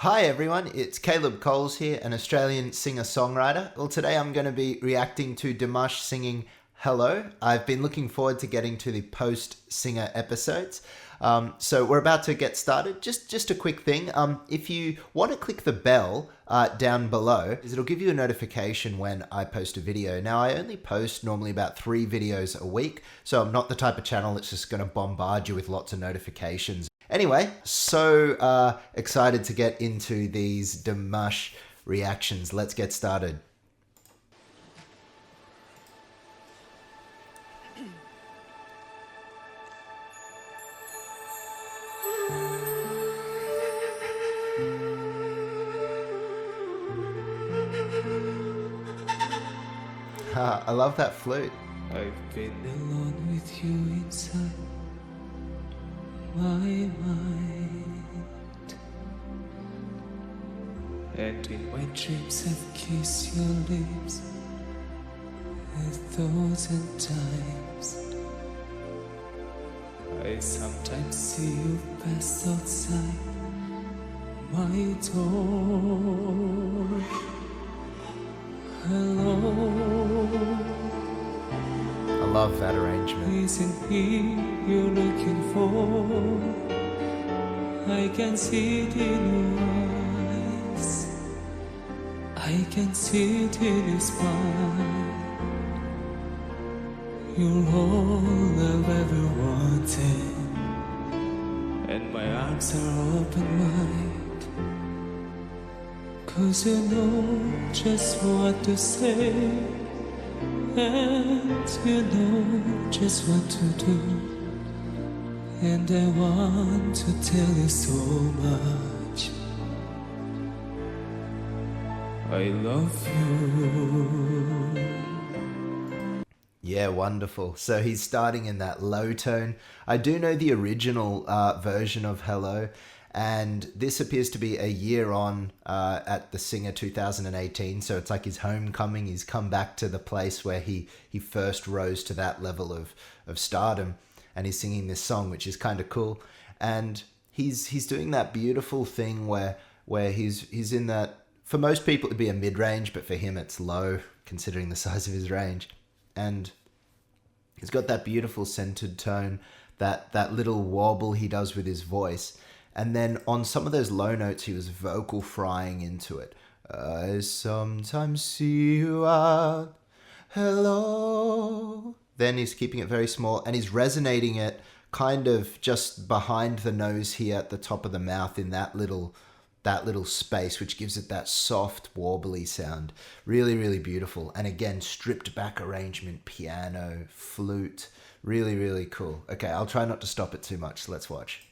Hi everyone, it's Caleb Coles here, an Australian singer-songwriter. Well, today I'm going to be reacting to Dimash singing Hello. I've been looking forward to getting to the post-singer episodes. So we're about to get started. Just a quick thing. If you want to click the bell down below, it'll give you a notification when I post a video. Now, I only post normally about 3 videos a week, so I'm not the type of channel that's just going to bombard you with lots of notifications. Anyway, so excited to get into these Dimash reactions. Let's get started. I love that flute. I've been alone with you inside my mind, and in my dreams I've kissed your lips 1,000 times. I sometimes see you pass outside my door. Hello, I love that arrangement. isn't he you're looking for? I can see it in your eyes, I can see it in your smile. You're all I've ever wanted, and my arms are open wide. 'Cause you know just what to say, and you know just what to do, and I want to tell you so much. I love you. Yeah, wonderful. So he's starting in that low tone. I do know the original version of Hello, and this appears to be a year on at the Singer 2018. So it's like his homecoming. He's come back to the place where he first rose to that level of stardom, and he's singing this song, which is kind of cool. And he's doing that beautiful thing where he's in that, for most people it'd be a mid-range, but for him it's low considering the size of his range. And he's got that beautiful centered tone, that little wobble he does with his voice. And then on some of those low notes, he was vocal frying into it. I sometimes see you out. Hello. Then he's keeping it very small, and he's resonating it kind of just behind the nose here at the top of the mouth in that little space, which gives it that soft, warbly sound. Really, really beautiful. And again, stripped back arrangement, piano, flute. Really, really cool. Okay, I'll try not to stop it too much. Let's watch.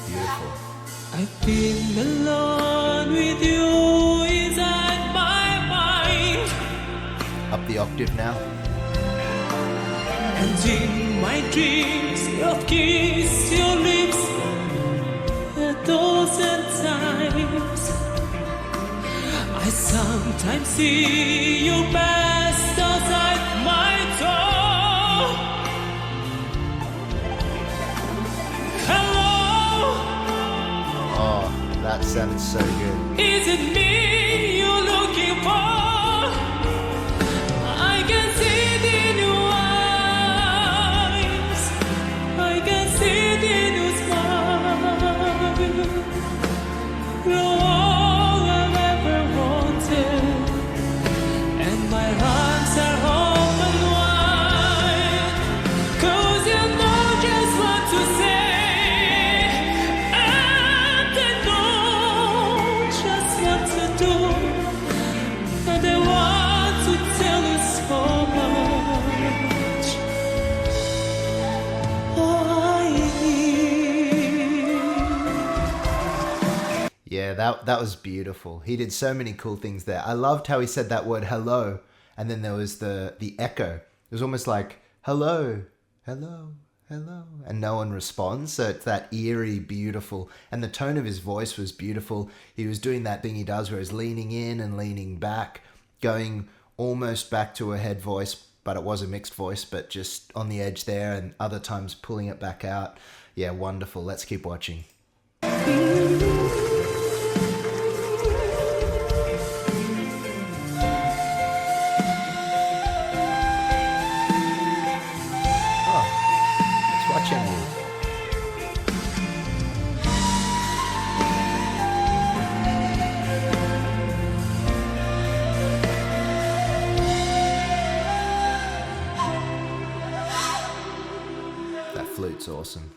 Beautiful. I've been alone with you inside my mind, Up the octave now. and in my dreams I've kissed your lips 1,000 times. I sometimes see you pass outside my door. Hello, Oh, that sounds so good. is it me you're looking for? I can see it in your eyes, I can see it in your smile. You're all I've ever wanted, and my arms are open wide. 'Cause you know just what to say, and I know just what to do, and I want to tell you so much. I need. Yeah, that was beautiful. He did so many cool things there. I loved how he said that word hello, and then there was the echo. It was almost like hello, hello, hello, and no one responds. So it's that eerie, beautiful, and the tone of his voice was beautiful. He was doing that thing he does where he's leaning in and leaning back, going almost back to a head voice, but it was a mixed voice, but just on the edge there, and other times pulling it back out. Yeah, wonderful. Let's keep watching. That flute's awesome.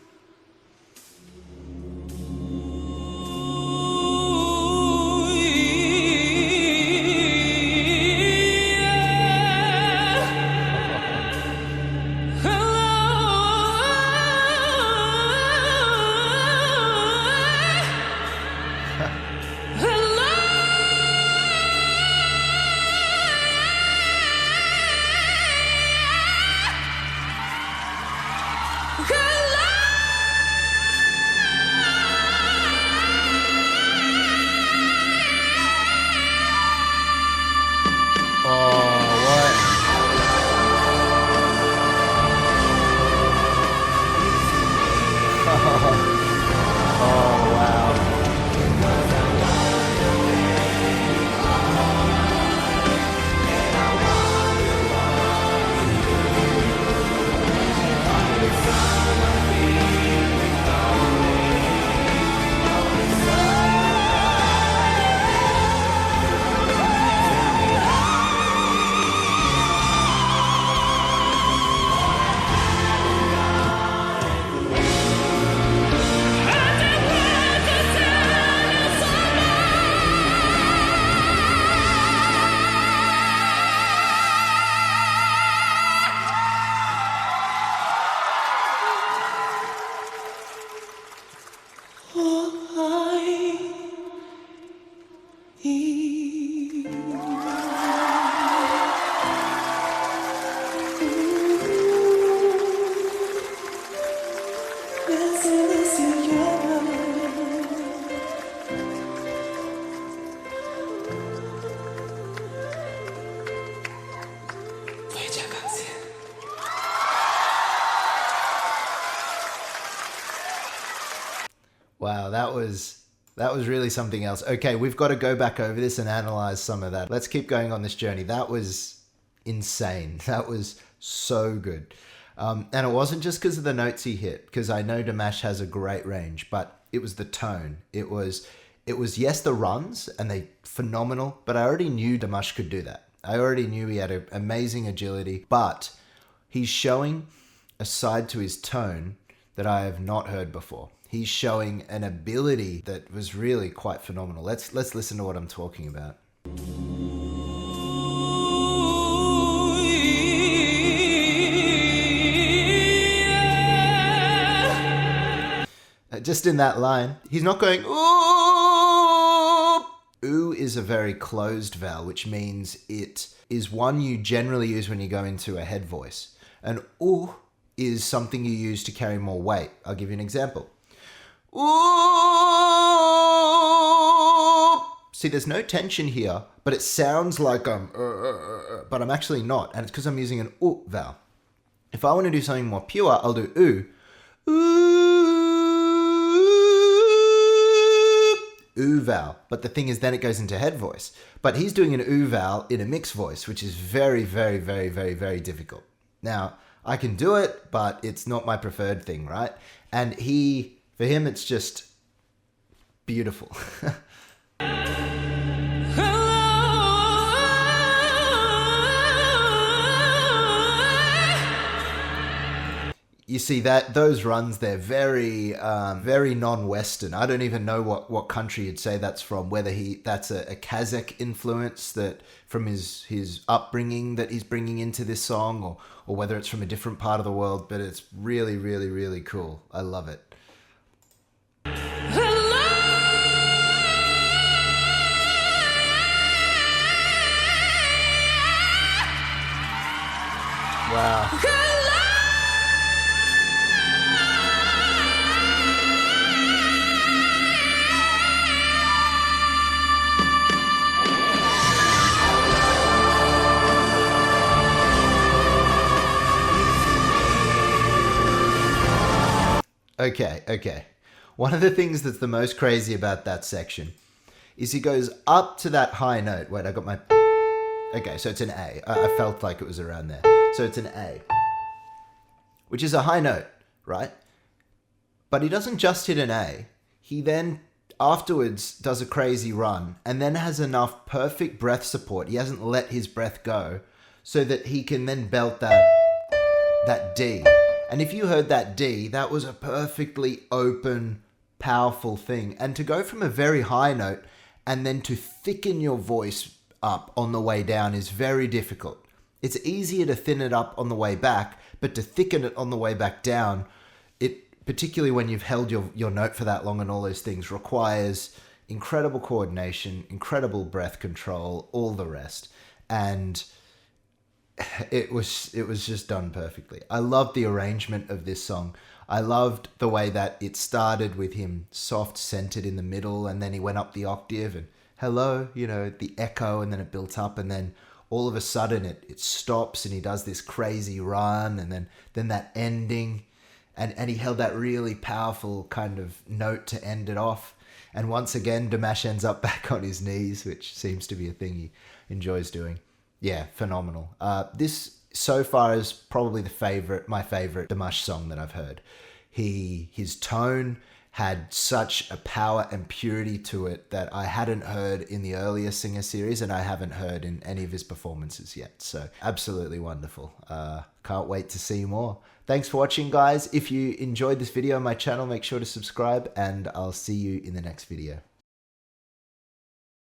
Wow, that was really something else. Okay, we've got to go back over this and analyze some of that. Let's keep going on this journey. That was insane. That was so good. And it wasn't just because of the notes he hit, because I know Dimash has a great range, but it was the tone. It was yes, the runs, and they phenomenal, but I already knew Dimash could do that. I already knew he had an amazing agility, but he's showing a side to his tone that I have not heard before. He's showing an ability that was really quite phenomenal. Let's listen to what I'm talking about. Just in that line, he's not going ooh. Ooh is a very closed vowel, which means it is one you generally use when you go into a head voice. And ooh is something you use to carry more weight. I'll give you an example. Ooh. See, there's no tension here, but it sounds like I'm, but I'm actually not. And it's because I'm using an ooh vowel. If I want to do something more pure, I'll do ooh. Ooh vowel. But the thing is, then it goes into head voice. But he's doing an ooh vowel in a mixed voice, which is very, very, very, very, very difficult. Now, I can do it, but it's not my preferred thing, right? And for him, it's just beautiful. You see that those runs, they're very, very non-Western. I don't even know what country you'd say that's from. Whether that's a Kazakh influence that from his upbringing that he's bringing into this song, or whether it's from a different part of the world. But it's really, really, really cool. I love it. Wow. Okay. One of the things that's the most crazy about that section is he goes up to that high note. Wait, I got my... Okay, so it's an A. I felt like it was around there. So it's an A, which is a high note, right? But he doesn't just hit an A. He then afterwards does a crazy run and then has enough perfect breath support. He hasn't let his breath go so that he can then belt that D. And if you heard that D, that was a perfectly open, powerful thing. And to go from a very high note and then to thicken your voice up on the way down is very difficult. It's easier to thin it up on the way back, but to thicken it on the way back down, particularly when you've held your note for that long and all those things, requires incredible coordination, incredible breath control, all the rest. And it was just done perfectly. I loved the arrangement of this song. I loved the way that it started with him soft centered in the middle, and then he went up the octave and hello, the echo, and then it built up, and then all of a sudden it stops and he does this crazy run, and then that ending. And he held that really powerful kind of note to end it off. And once again, Dimash ends up back on his knees, which seems to be a thing he enjoys doing. Yeah, phenomenal. This so far is probably my favorite Dimash song that I've heard. His tone had such a power and purity to it that I hadn't heard in the earlier Singer series, and I haven't heard in any of his performances yet. So absolutely wonderful. Can't wait to see more. Thanks for watching, guys. If you enjoyed this video on my channel, make sure to subscribe, and I'll see you in the next video.